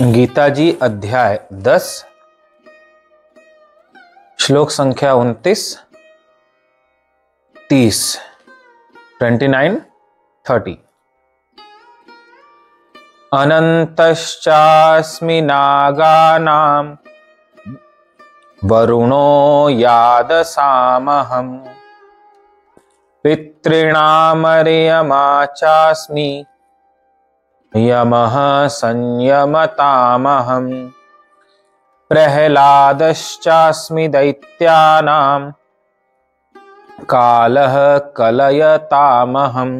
गीता जी अध्याय 10 श्लोक संख्या 29, 30, 29, 30। अनन्तश्चास्मि नागानां वरुणो यादसामहं पितॄणामर्यमा चास्मि यमः संयमतामहं प्रह्लादश्चास्मि दैत्यानां कालः कलयतामहं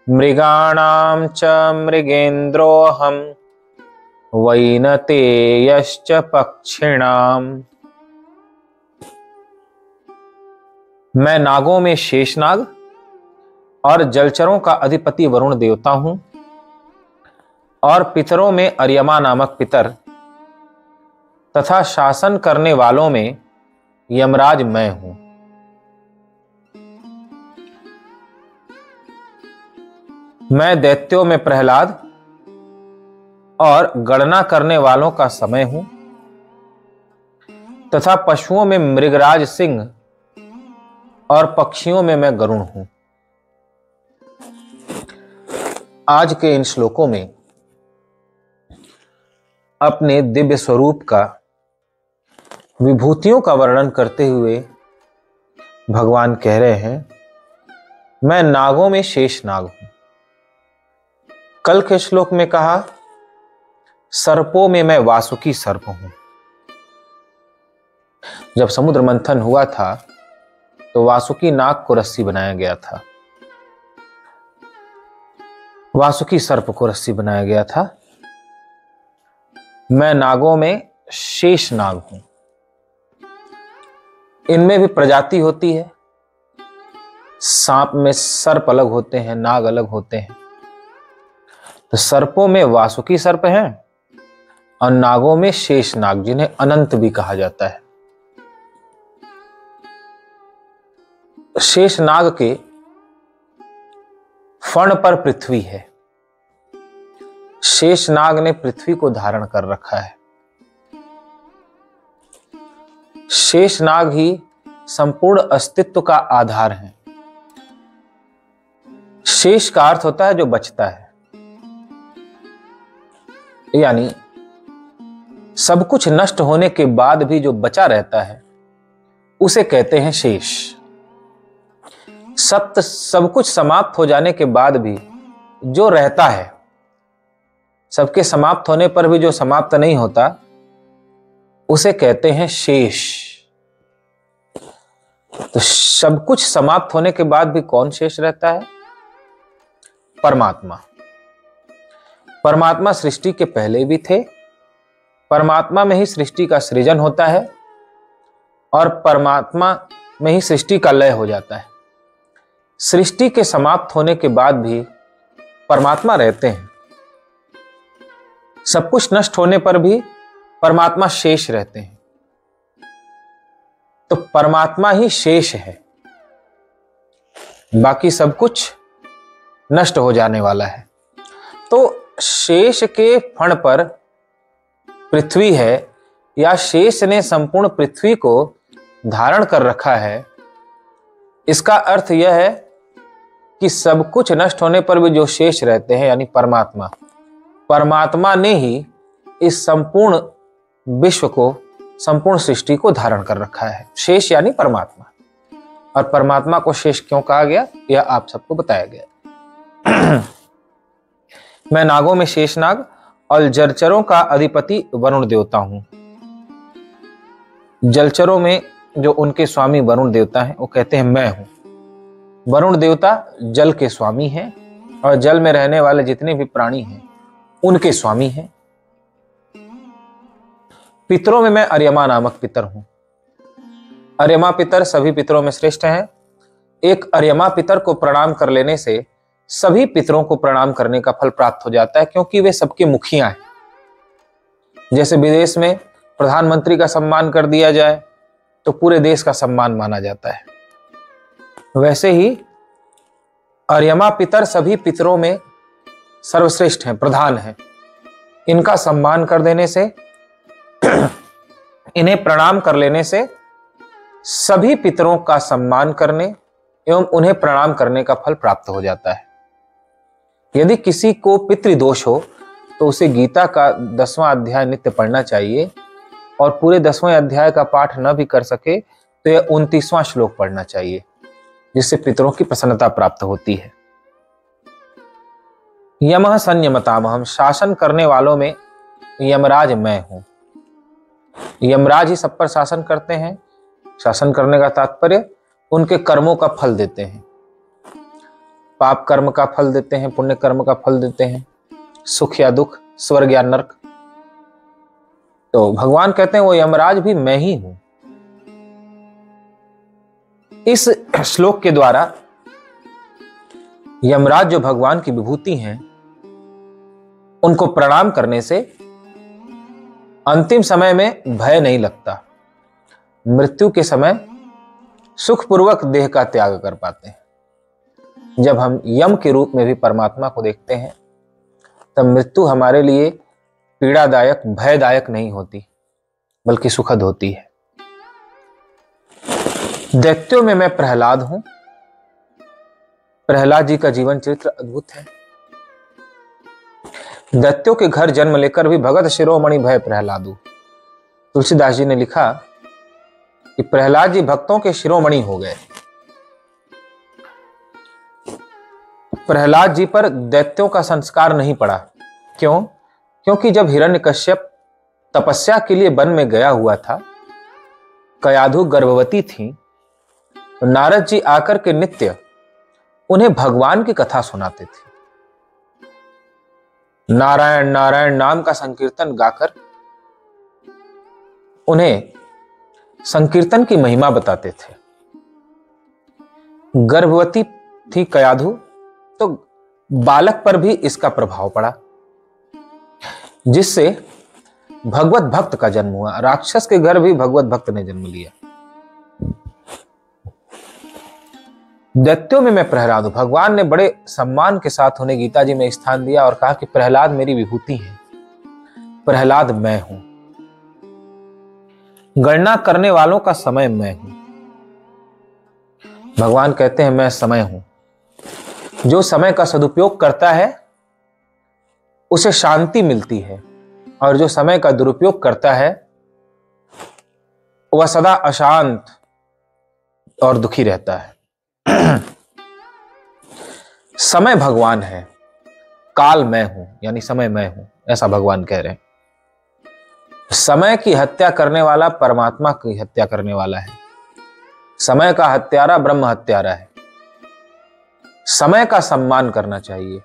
मृगाणां च मृगेन्द्रोऽहं वैनतेयश्च पक्षिणाम्। मैं नागों में शेषनाग और जलचरों का अधिपति वरुण देवता हूं और पितरों में अर्यमा नामक पितर तथा शासन करने वालों में यमराज मैं हूं। मैं दैत्यों में प्रहलाद और गणना करने वालों का समय हूं तथा पशुओं में मृगराज सिंह और पक्षियों में मैं गरुण हूं। आज के इन श्लोकों में अपने दिव्य स्वरूप का, विभूतियों का वर्णन करते हुए भगवान कह रहे हैं, मैं नागों में शेष नाग हूं। कल के श्लोक में कहा, सर्पों में मैं वासुकी सर्प हूं। जब समुद्र मंथन हुआ था तो वासुकी नाग को रस्सी बनाया गया था, वासुकी सर्प को रस्सी बनाया गया था। मैं नागों में शेष नाग हूं। इनमें भी प्रजाति होती है। सांप में सर्प अलग होते हैं, नाग अलग होते हैं। तो सर्पों में वासुकी सर्प हैं और नागों में शेष नाग, जिन्हें अनंत भी कहा जाता है। शेष नाग के फण पर पृथ्वी है। शेष नाग ने पृथ्वी को धारण कर रखा है। शेष नाग ही संपूर्ण अस्तित्व का आधार है। शेष का अर्थ होता है जो बचता है, यानी सब कुछ नष्ट होने के बाद भी जो बचा रहता है उसे कहते हैं शेष। सब कुछ समाप्त हो जाने के बाद भी जो रहता है, सबके समाप्त होने पर भी जो समाप्त नहीं होता, उसे कहते हैं शेष। तो सब कुछ समाप्त होने के बाद भी कौन शेष रहता है? परमात्मा। परमात्मा सृष्टि के पहले भी थे। परमात्मा में ही सृष्टि का सृजन होता है और परमात्मा में ही सृष्टि का लय हो जाता है। सृष्टि के समाप्त होने के बाद भी परमात्मा रहते हैं। सब कुछ नष्ट होने पर भी परमात्मा शेष रहते हैं। तो परमात्मा ही शेष है, बाकी सब कुछ नष्ट हो जाने वाला है। तो शेष के फण पर पृथ्वी है, या शेष ने संपूर्ण पृथ्वी को धारण कर रखा है। इसका अर्थ यह है कि सब कुछ नष्ट होने पर भी जो शेष रहते हैं, यानी परमात्मा, परमात्मा ने ही इस संपूर्ण विश्व को, संपूर्ण सृष्टि को धारण कर रखा है। शेष यानी परमात्मा। और परमात्मा को शेष क्यों कहा गया, यह आप सबको बताया गया। मैं नागों में शेषनाग और जलचरों का अधिपति वरुण देवता हूं। जलचरों में जो उनके स्वामी वरुण देवता हैं, वो कहते हैं मैं हूं। वरुण देवता जल के स्वामी हैं और जल में रहने वाले जितने भी प्राणी हैं उनके स्वामी हैं। पितरों में मैं अर्यमा नामक पितर हूं। अर्यमा पितर सभी पितरों में श्रेष्ठ हैं। एक अर्यमा पितर को प्रणाम कर लेने से सभी पितरों को प्रणाम करने का फल प्राप्त हो जाता है, क्योंकि वे सबके मुखिया हैं। जैसे विदेश में प्रधानमंत्री का सम्मान कर दिया जाए तो पूरे देश का सम्मान माना जाता है, वैसे ही अर्यमा पितर सभी पितरों में सर्वश्रेष्ठ हैं, प्रधान हैं। इनका सम्मान कर देने से, इन्हें प्रणाम कर लेने से सभी पितरों का सम्मान करने एवं उन्हें प्रणाम करने का फल प्राप्त हो जाता है। यदि किसी को पितृदोष हो तो उसे गीता का 10वां अध्याय नित्य पढ़ना चाहिए, और पूरे 10वें अध्याय का पाठ न भी कर सके तो यह 29वां श्लोक पढ़ना चाहिए, जिससे पितरों की प्रसन्नता प्राप्त होती है। यमः संयमतामहम्, शासन करने वालों में यमराज मैं हूं। यमराज ही सब पर शासन करते हैं। शासन करने का तात्पर्य उनके कर्मों का फल देते हैं। पाप कर्म का फल देते हैं, पुण्य कर्म का फल देते हैं, सुख या दुख, स्वर्ग या नरक। तो भगवान कहते हैं वो यमराज भी मैं ही हूं। इस श्लोक के द्वारा यमराज जो भगवान की विभूति हैं, उनको प्रणाम करने से अंतिम समय में भय नहीं लगता। मृत्यु के समय सुखपूर्वक देह का त्याग कर पाते हैं। जब हम यम के रूप में भी परमात्मा को देखते हैं तब मृत्यु हमारे लिए पीड़ादायक, भयदायक नहीं होती, बल्कि सुखद होती है। दैत्यों में मैं प्रहलाद हूं। प्रहलाद जी का जीवन चरित्र अद्भुत है। दैत्यों के घर जन्म लेकर भी भगत शिरोमणि भय प्रहलादु। तुलसीदास जी ने लिखा कि प्रहलाद जी भक्तों के शिरोमणि हो गए। प्रहलाद जी पर दैत्यों का संस्कार नहीं पड़ा। क्यों? क्योंकि जब हिरण्यकश्यप तपस्या के लिए वन में गया हुआ था, कयाधु गर्भवती थी, तो नारद जी आकर के नित्य उन्हें भगवान की कथा सुनाते थे। नारायण नारायण नाम का संकीर्तन गाकर उन्हें संकीर्तन की महिमा बताते थे। गर्भवती थी कयाधु, तो बालक पर भी इसका प्रभाव पड़ा, जिससे भगवत भक्त का जन्म हुआ। राक्षस के घर भी भगवत भक्त ने जन्म लिया। दैत्यों में मैं प्रहलाद हूं। भगवान ने बड़े सम्मान के साथ उन्हें गीता जी में स्थान दिया और कहा कि प्रहलाद मेरी विभूति है, प्रहलाद मैं हूं। गणना करने वालों का समय मैं हूं। भगवान कहते हैं मैं समय हूं। जो समय का सदुपयोग करता है उसे शांति मिलती है, और जो समय का दुरुपयोग करता है वह सदा अशांत और दुखी रहता है। समय भगवान है, काल मैं हूं, यानी समय मैं हूं, ऐसा भगवान कह रहे हैं। समय की हत्या करने वाला परमात्मा की हत्या करने वाला है। समय का हत्यारा ब्रह्म हत्यारा है। समय का सम्मान करना चाहिए।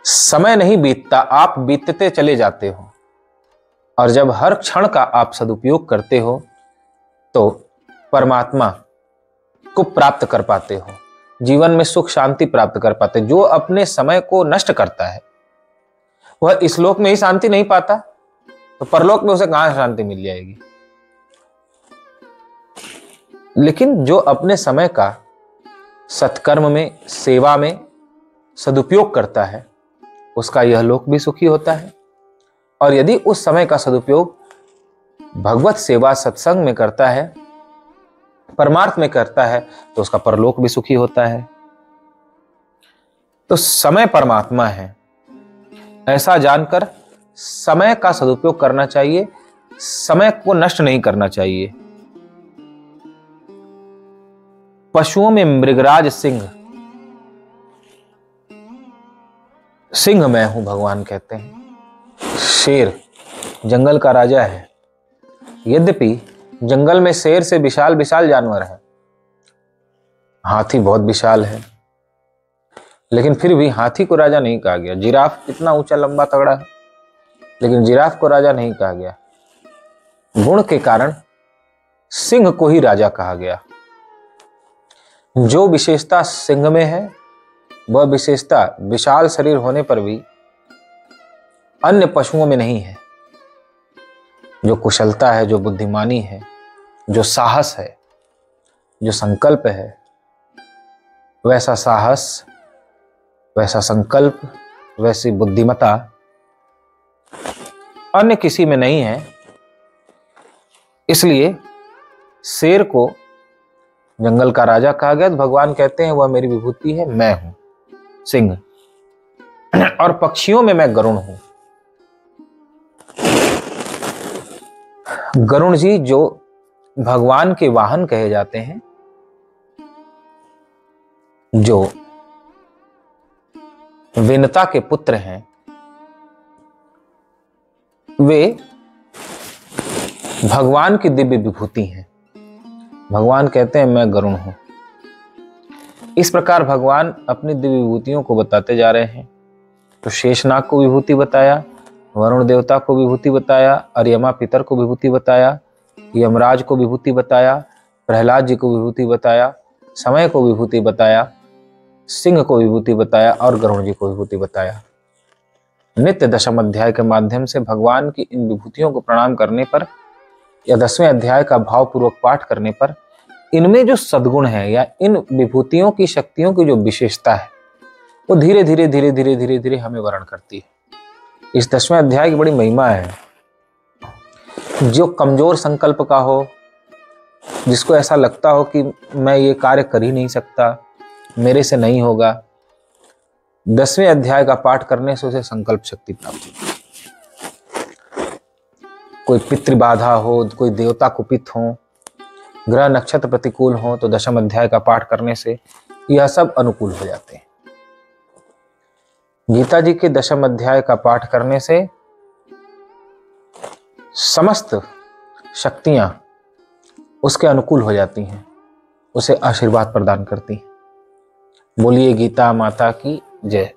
समय नहीं बीतता, आप बीतते चले जाते हो, और जब हर क्षण का आप सदुपयोग करते हो तो परमात्मा को प्राप्त कर पाते हो, जीवन में सुख शांति प्राप्त कर पाते। जो अपने समय को नष्ट करता है वह इस लोक में ही शांति नहीं पाता, तो परलोक में उसे कहां शांति मिल जाएगी। लेकिन जो अपने समय का सत्कर्म में, सेवा में सदुपयोग करता है, उसका यह लोक भी सुखी होता है। और यदि उस समय का सदुपयोग भगवत सेवा, सत्संग में करता है, परमार्थ में करता है, तो उसका परलोक भी सुखी होता है। तो समय परमात्मा है, ऐसा जानकर समय का सदुपयोग करना चाहिए, समय को नष्ट नहीं करना चाहिए। पशुओं में मृगराज सिंह, सिंह मैं हूं, भगवान कहते हैं। शेर जंगल का राजा है। यद्यपि जंगल में शेर से विशाल विशाल जानवर है, हाथी बहुत विशाल है, लेकिन फिर भी हाथी को राजा नहीं कहा गया। जिराफ कितना ऊंचा लंबा तगड़ा है, लेकिन जिराफ को राजा नहीं कहा गया। गुण के कारण सिंह को ही राजा कहा गया। जो विशेषता सिंह में है, वह विशेषता विशाल शरीर होने पर भी अन्य पशुओं में नहीं है। जो कुशलता है, जो बुद्धिमानी है, जो साहस है, जो संकल्प है, वैसा साहस, वैसा संकल्प, वैसी बुद्धिमता अन्य किसी में नहीं है, इसलिए शेर को जंगल का राजा कहा गया। तो भगवान कहते हैं वह मेरी विभूति है, मैं हूं सिंह, और पक्षियों में मैं गरुण हूं। गरुण जी जो भगवान के वाहन कहे जाते हैं, जो विनता के पुत्र हैं, वे भगवान की दिव्य विभूति हैं। भगवान कहते हैं मैं गरुण हूं। इस प्रकार भगवान अपनी दिव्य विभूतियों को बताते जा रहे हैं। तो शेषनाग को विभूति बताया, वरुण देवता को विभूति बताया, अर्यमा पितर को विभूति बताया, यमराज को विभूति बताया, प्रहलाद जी को विभूति बताया, समय को विभूति बताया, सिंह को विभूति बताया और गरुण जी को विभूति बताया। नित्य दशम अध्याय के माध्यम से भगवान की इन विभूतियों को प्रणाम करने पर या 10वें अध्याय का भावपूर्वक पाठ करने पर इनमें जो सद्गुण है या इन विभूतियों की शक्तियों की जो विशेषता है वो धीरे धीरे धीरे धीरे धीरे धीरे हमें वर्ण करती है। इस 10वें अध्याय की बड़ी महिमा है। जो कमजोर संकल्प का हो, जिसको ऐसा लगता हो कि मैं ये कार्य कर ही नहीं सकता, मेरे से नहीं होगा, 10वें अध्याय का पाठ करने से उसे संकल्प शक्ति प्राप्त होती है। कोई पितृबाधा हो, कोई देवता कुपित हो, ग्रह नक्षत्र प्रतिकूल हो, तो 10वें अध्याय का पाठ करने से यह सब अनुकूल हो जाते हैं। गीता जी के 10वें अध्याय का पाठ करने से समस्त शक्तियां उसके अनुकूल हो जाती हैं, उसे आशीर्वाद प्रदान करती हैं। बोलिए गीता माता की जय।